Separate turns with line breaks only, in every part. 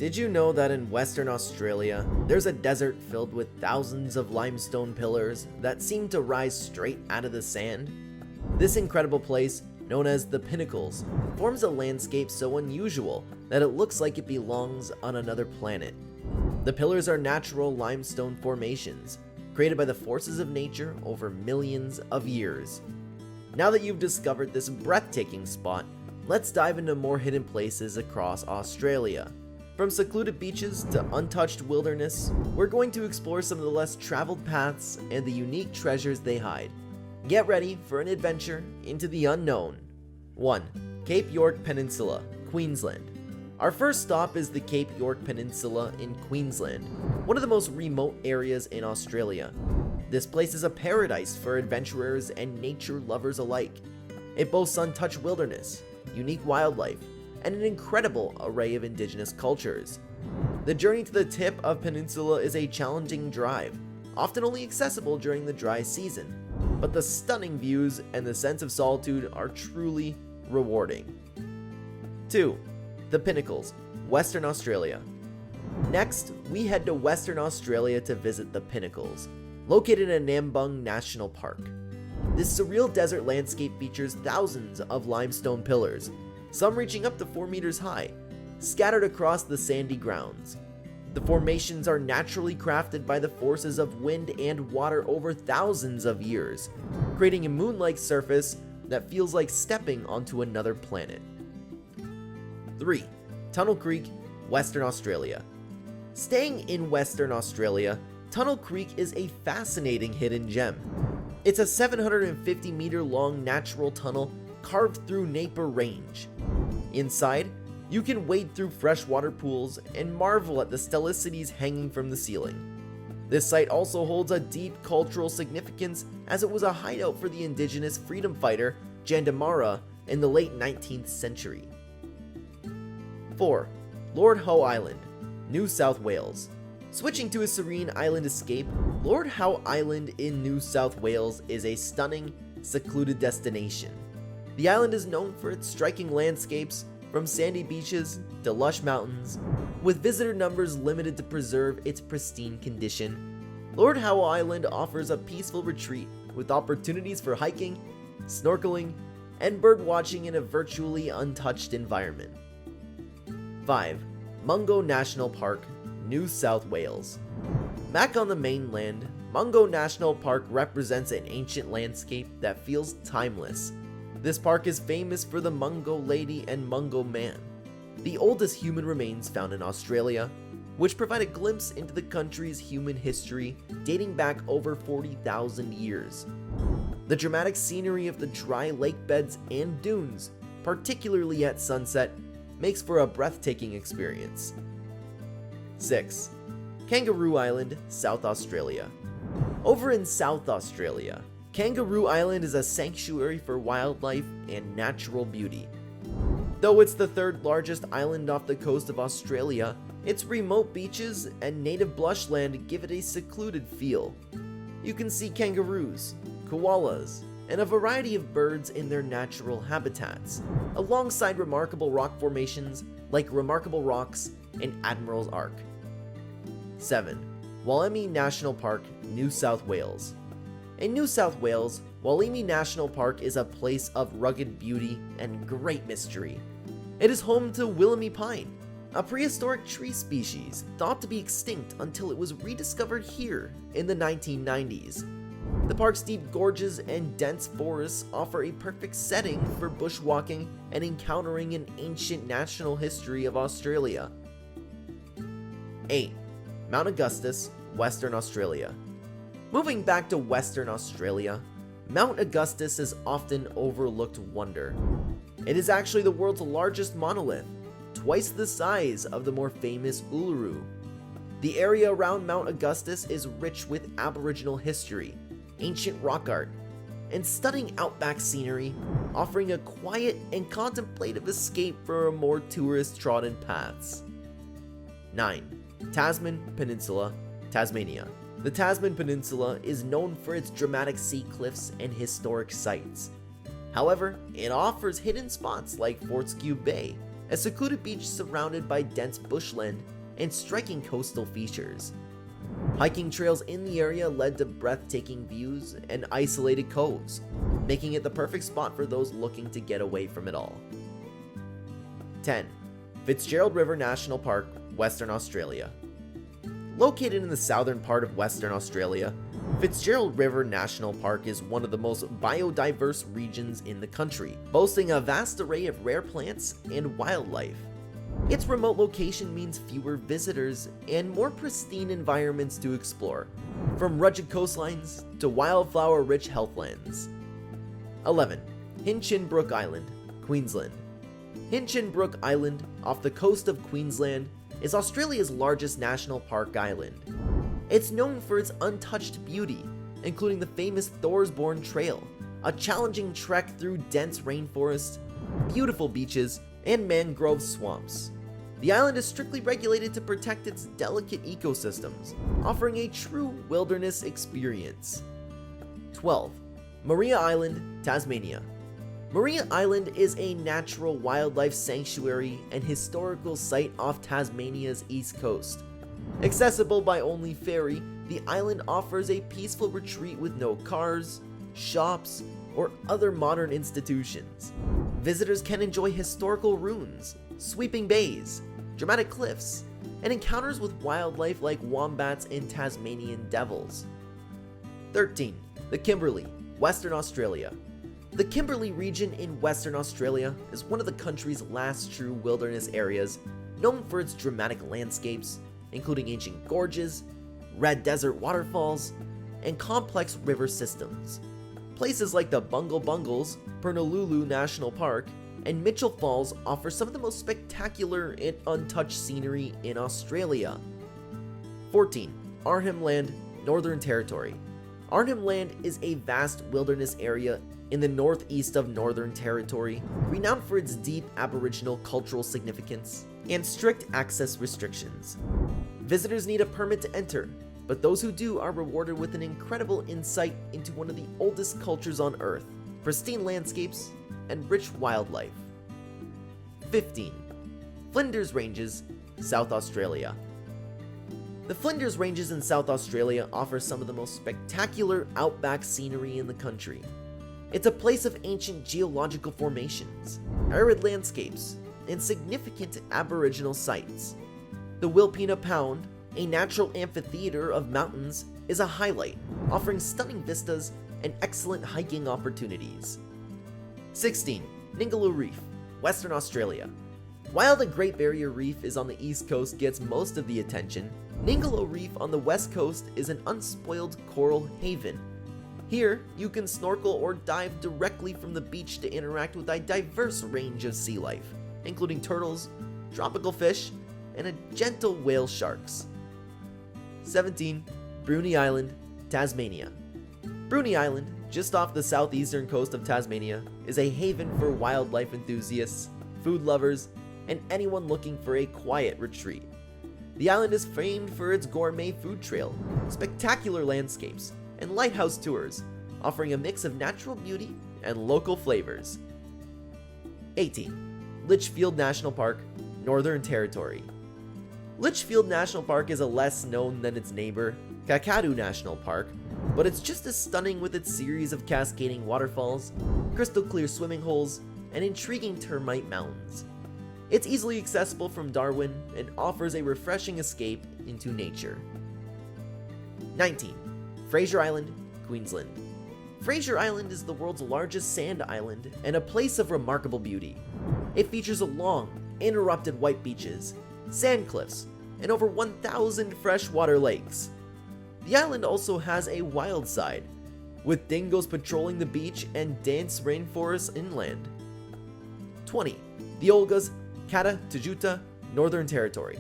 Did you know that in Western Australia, there's a desert filled with thousands of limestone pillars that seem to rise straight out of the sand? This incredible place, known as the Pinnacles, forms a landscape so unusual that it looks like it belongs on another planet. The pillars are natural limestone formations, created by the forces of nature over millions of years. Now that you've discovered this breathtaking spot, let's dive into more hidden places across Australia. From secluded beaches to untouched wilderness, we're going to explore some of the less traveled paths and the unique treasures they hide. Get ready for an adventure into the unknown. 1. Cape York Peninsula, Queensland. Our first stop is the Cape York Peninsula in Queensland, one of the most remote areas in Australia. This place is a paradise for adventurers and nature lovers alike. It boasts untouched wilderness, unique wildlife, and an incredible array of indigenous cultures. The journey to the tip of Peninsula is a challenging drive, often only accessible during the dry season, but the stunning views and the sense of solitude are truly rewarding. 2. The Pinnacles, Western Australia. Next, we head to Western Australia to visit the Pinnacles, located in Nambung National Park. This surreal desert landscape features thousands of limestone pillars, some reaching up to 4 meters high, scattered across the sandy grounds. The formations are naturally crafted by the forces of wind and water over thousands of years, creating a moon-like surface that feels like stepping onto another planet. 3. Tunnel Creek, Western Australia. Staying in Western Australia, Tunnel Creek is a fascinating hidden gem. It's a 750-meter long natural tunnel carved through Napier Range. Inside, you can wade through freshwater pools and marvel at the stelicities hanging from the ceiling. This site also holds a deep cultural significance as it was a hideout for the indigenous freedom fighter Jandamara in the late 19th century. 4. Lord Howe Island, New South Wales. Switching to a serene island escape, Lord Howe Island in New South Wales is a stunning, secluded destination. The island is known for its striking landscapes, from sandy beaches to lush mountains. With visitor numbers limited to preserve its pristine condition, Lord Howe Island offers a peaceful retreat with opportunities for hiking, snorkeling, and birdwatching in a virtually untouched environment. 5. Mungo National Park, New South Wales. Back on the mainland, Mungo National Park represents an ancient landscape that feels timeless. This park is famous for the Mungo Lady and Mungo Man, the oldest human remains found in Australia, which provide a glimpse into the country's human history dating back over 40,000 years. The dramatic scenery of the dry lake beds and dunes, particularly at sunset, makes for a breathtaking experience. 6. Kangaroo Island, South Australia. Over in South Australia, Kangaroo Island is a sanctuary for wildlife and natural beauty. Though it's the third largest island off the coast of Australia, its remote beaches and native bushland give it a secluded feel. You can see kangaroos, koalas, and a variety of birds in their natural habitats, alongside remarkable rock formations like Remarkable Rocks and Admiral's Arc. 7. Walimi National Park, New South Wales. In New South Wales, Walimi National Park is a place of rugged beauty and great mystery. It is home to Willimy pine, a prehistoric tree species thought to be extinct until it was rediscovered here in the 1990s. The park's deep gorges and dense forests offer a perfect setting for bushwalking and encountering an ancient national history of Australia. 8. Mount Augustus, Western Australia. Moving back to Western Australia, Mount Augustus is often overlooked wonder. It is actually the world's largest monolith, twice the size of the more famous Uluru. The area around Mount Augustus is rich with Aboriginal history, ancient rock art, and stunning outback scenery, offering a quiet and contemplative escape from more tourist-trodden paths. 9. Tasman Peninsula, Tasmania. The Tasman Peninsula is known for its dramatic sea cliffs and historic sites. However, it offers hidden spots like Fortescue Bay a secluded beach surrounded by dense bushland and striking coastal features. Hiking trails in the area led to breathtaking views and isolated coves, making it the perfect spot for those looking to get away from it all. 10. Fitzgerald River National Park, Western Australia. Located in the southern part of Western Australia, Fitzgerald River National Park is one of the most biodiverse regions in the country, boasting a vast array of rare plants and wildlife. Its remote location means fewer visitors and more pristine environments to explore, from rugged coastlines to wildflower-rich heathlands. 11. Hinchinbrook Island, Queensland. Hinchinbrook Island, off the coast of Queensland, is Australia's largest national park island. It's known for its untouched beauty, including the famous Thorsborn Trail, a challenging trek through dense rainforest, beautiful beaches, and mangrove swamps. The island is strictly regulated to protect its delicate ecosystems, offering a true wilderness experience. 12. Maria Island, Tasmania. Maria Island is a natural wildlife sanctuary and historical site off Tasmania's east coast. Accessible by only ferry, the island offers a peaceful retreat with no cars, shops, or other modern institutions. Visitors can enjoy historical ruins, sweeping bays, dramatic cliffs, and encounters with wildlife like wombats and Tasmanian devils. 13. The Kimberley, Western Australia. The Kimberley region in Western Australia is one of the country's last true wilderness areas, known for its dramatic landscapes, including ancient gorges, red desert waterfalls, and complex river systems. Places like the Bungle Bungles, Purnululu National Park, and Mitchell Falls offer some of the most spectacular and untouched scenery in Australia. 14. Arnhem Land, Northern Territory. Arnhem Land is a vast wilderness area in the northeast of Northern Territory, renowned for its deep Aboriginal cultural significance and strict access restrictions. Visitors need a permit to enter, but those who do are rewarded with an incredible insight into one of the oldest cultures on Earth, pristine landscapes, and rich wildlife. 15. Flinders Ranges, South Australia. The Flinders Ranges in South Australia offer some of the most spectacular outback scenery in the country. It's a place of ancient geological formations, arid landscapes, and significant Aboriginal sites. The Wilpena Pound, a natural amphitheater of mountains, is a highlight, offering stunning vistas and excellent hiking opportunities. 16. Ningaloo Reef, Western Australia. While the Great Barrier Reef is on the east coast gets most of the attention, Ningaloo Reef on the west coast is an unspoiled coral haven. Here, you can snorkel or dive directly from the beach to interact with a diverse range of sea life, including turtles, tropical fish, and a gentle whale sharks. 17. Bruny Island, Tasmania. Bruny Island, just off the southeastern coast of Tasmania, is a haven for wildlife enthusiasts, food lovers, and anyone looking for a quiet retreat. The island is famed for its gourmet food trail, spectacular landscapes, and lighthouse tours, offering a mix of natural beauty and local flavors. 18. Litchfield National Park, Northern Territory. Litchfield National Park is a less known than its neighbor, Kakadu National Park, but it's just as stunning with its series of cascading waterfalls, crystal clear swimming holes, and intriguing termite mountains. It's easily accessible from Darwin and offers a refreshing escape into nature. 19. Fraser Island, Queensland. Fraser Island is the world's largest sand island and a place of remarkable beauty. It features long, uninterrupted white beaches, sand cliffs, and over 1,000 freshwater lakes. The island also has a wild side, with dingoes patrolling the beach and dense rainforests inland. 20. The Olgas, Kata Tajuta, Northern Territory.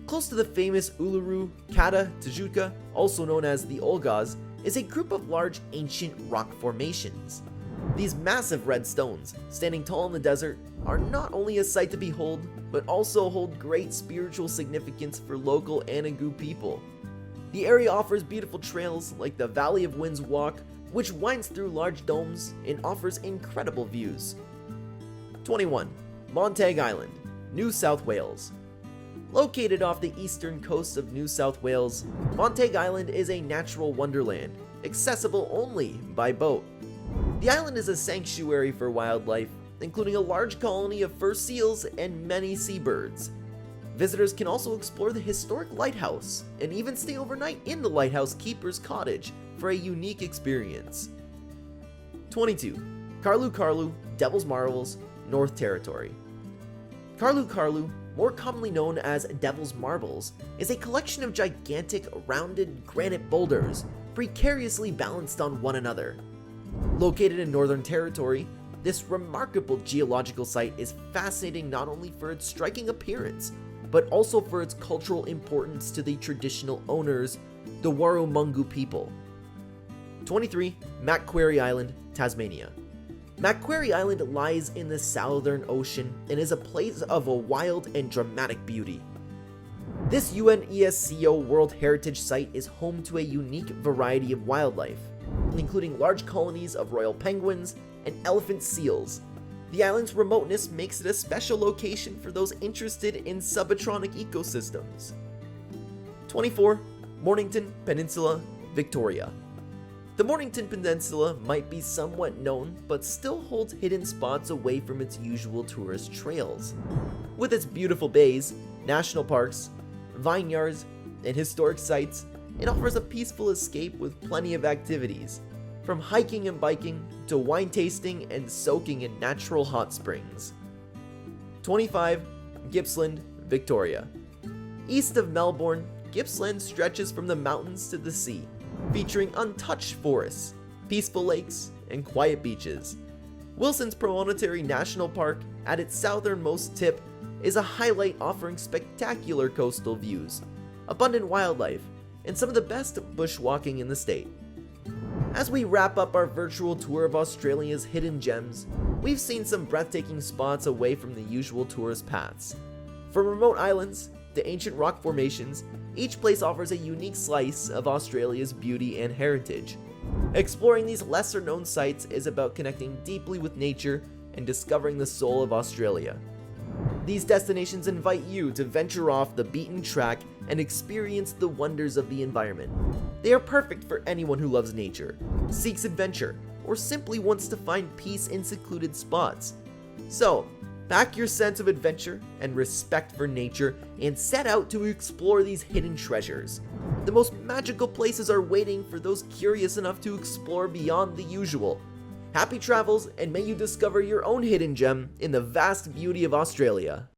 Close to the famous Uluru, Kata Tajuta, also known as the Olgas, is a group of large ancient rock formations. These massive red stones, standing tall in the desert, are not only a sight to behold, but also hold great spiritual significance for local Anagu people. The area offers beautiful trails like the Valley of Winds Walk, which winds through large domes and offers incredible views. 21. Montague Island, New South Wales. Located off the eastern coast of New South Wales, Montague Island is a natural wonderland, accessible only by boat. The island is a sanctuary for wildlife, including a large colony of fur seals and many seabirds. Visitors can also explore the historic lighthouse and even stay overnight in the lighthouse keeper's cottage for a unique experience. 22. Karlu Karlu, Devil's Marbles, North Territory. Karlu Karlu, more commonly known as Devil's Marbles, is a collection of gigantic, rounded granite boulders precariously balanced on one another. Located in Northern Territory, this remarkable geological site is fascinating not only for its striking appearance, but also for its cultural importance to the traditional owners, the Warrumungu people. 23. Macquarie Island, Tasmania. Macquarie Island lies in the Southern Ocean and is a place of a wild and dramatic beauty. This UNESCO World Heritage Site is home to a unique variety of wildlife, including large colonies of royal penguins and elephant seals. The island's remoteness makes it a special location for those interested in subatronic ecosystems. 24. Mornington Peninsula, Victoria. The Mornington Peninsula might be somewhat known, but still holds hidden spots away from its usual tourist trails. With its beautiful bays, national parks, vineyards, and historic sites, it offers a peaceful escape with plenty of activities, from hiking and biking to wine tasting and soaking in natural hot springs. 25. Gippsland, Victoria. East of Melbourne, Gippsland stretches from the mountains to the sea, featuring untouched forests, peaceful lakes, and quiet beaches. Wilson's Promontory National Park, at its southernmost tip, is a highlight offering spectacular coastal views, abundant wildlife, and some of the best bushwalking in the state. As we wrap up our virtual tour of Australia's hidden gems, we've seen some breathtaking spots away from the usual tourist paths. From remote islands to ancient rock formations, each place offers a unique slice of Australia's beauty and heritage. Exploring these lesser-known sites is about connecting deeply with nature and discovering the soul of Australia. These destinations invite you to venture off the beaten track and experience the wonders of the environment. They are perfect for anyone who loves nature, seeks adventure, or simply wants to find peace in secluded spots. So, pack your sense of adventure and respect for nature and set out to explore these hidden treasures. The most magical places are waiting for those curious enough to explore beyond the usual. Happy travels, and may you discover your own hidden gem in the vast beauty of Australia.